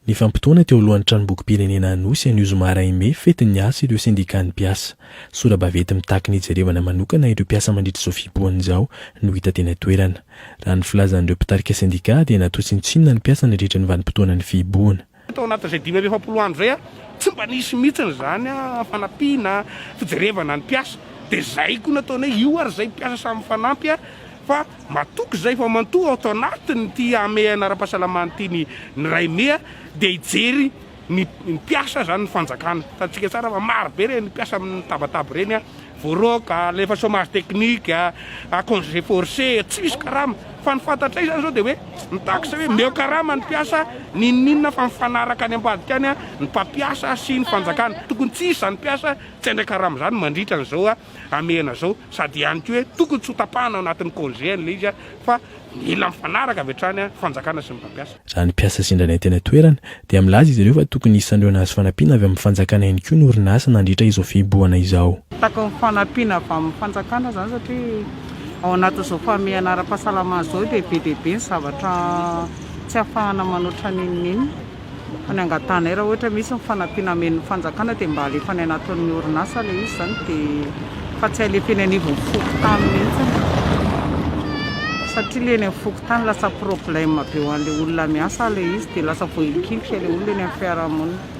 Ny fampitoana teo alohan'ny tranombokim-pirenena Anosy any Zomaraime fetin'ny asa ireo sindikany mpiasa. Sora-bavety mitaky ny jerevana manokana ireo mpiasa mandritra izao fiboahana izao no hita teny toerana. Raha ny filazan'ireo mpitarika sindika dia natao tsinontsinona ny mpiasa nandritra ny vanim-potoana ny fiboahana. Tao anatin'izay 5 andro zay tsy mba nisy mihitsiny zany fanampiana fijerevana ny mpiasa dia zay koa nataony hoe io ary zay mpiasa samy fanampy fa matoky zay fa mantoa atao anatiny ty ame anara-pahasalamany ty ny Raime dia hijery ny mpiasa zany ny fanjakana. Tatsika tsara fa maro be reny mpiasa amin'ny tabataba reny voaroka, lefa chômage technique, congé forcé, tsy misy karama. Fa ny fantatra izany zao dia hoe mitakisa hoe meo karama ny mpiasa ninona fa mifanaraka any ambadika any ny mpampiasa sy ny fanjakana. Tokony tsy isy zany mpiasa tsy andray karama zany mandritra an'izao amena zao sady ihany koa hoe tokony tsy ho tapahana ao anatin'ny congé le izy fa mila mifanaraka avy hatrany fanjakana sy ny mpampiasa. Raha ny mpiasa sindranay tena toerana dia milaza izy ireo fa tokony isandreo nahazo fanampiana avy amin'ny fanjakana ihany koa ny orinasa nandritra izao fiboahana izao. Tako fanampiana avy amin'ny fanjakana zany satria ao anatin'izao famehana ara-pahasalamana zao dia be dia be ny zavatra tsy ahafahana manoatra ninnininy. Fa ny angatanay raha ohatra misy ny fanampiana amen'ny fanjakana dia mba alefa ny anatin'ny orinasa ilay izy zany dia fa tsy alefa ny anivon'ny fokotany mihitsy. Satria ilay ny fokotany lasa problème be ho an'ilay olona miasa ilay izy dia lasa voahikinika ilay olona eny amin'ny fiarahamonina.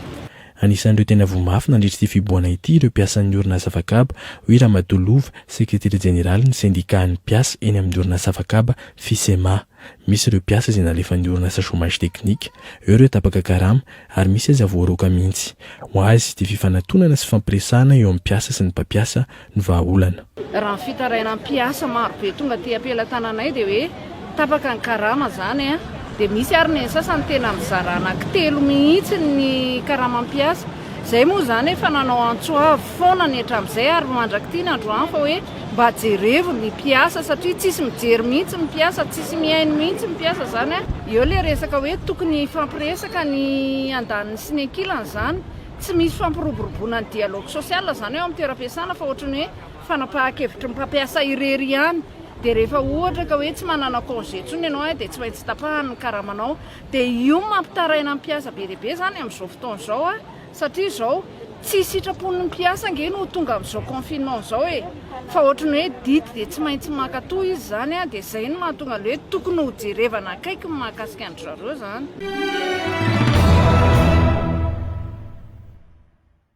Anisan'ireo tena voamafy nandritra ity fiboahana ity ireo mpiasan'ny orinasa Vakaba hoe Ramadolova, sekretary jeneraly ny sindikany mpiasa eny amin'ny orinasa Vakaba Fisema. Misy ireo mpiasa izay nalefan'ny orinasa chômage technique, eo ireo tapaka karama ary misy aza voaroka mihitsy. Ho azy dia fifanantonana sy fampiresahana eo amin'ny mpiasa sy ny mpampiasa no vahaolana. Raha ny fitaraina ny mpiasa maro be tonga ty ampelantananay dia hoe tapaka ny karama zany dia misy ary ny sasany tena mizara anankitelo mihitsy ny karama mpiasa. Zay moa zany efa nanao antsoavy foana ny hatramin'izay ary mandrakity ny androany fa hoe mba jerevo ny mpiasa satria tsisy mijery mihitsy ny mpiasa, tsisy mihaino mihitsy ny mpiasa zany eo le resaka hoe tokony fampiresaka ny andaniny sy ny ankilany zany. Tsy misy fampiroboroboana ny dialogue social zany eo amin'ny toeram-piasana fa ohatrany hoe fanapahan-kevitry ny mpampiasa irery ihany. Dia rehefa ohatra ka hoe tsy manana congé tsony ianao dia tsy maintsy tapahany ny karamanao. Dia io mampitaraina ny mpiasa be dia be zany amin'izao fotoana izao satria izao tsy sitrapon'ny mpiasa nge no tonga amin'izao confinement izao fa ohatrany hoe dity dia tsy maintsy makatoa izy zany dia izay no mahatonga hoe tokony ho jerevana akaiky mahakasika andry zareo zany.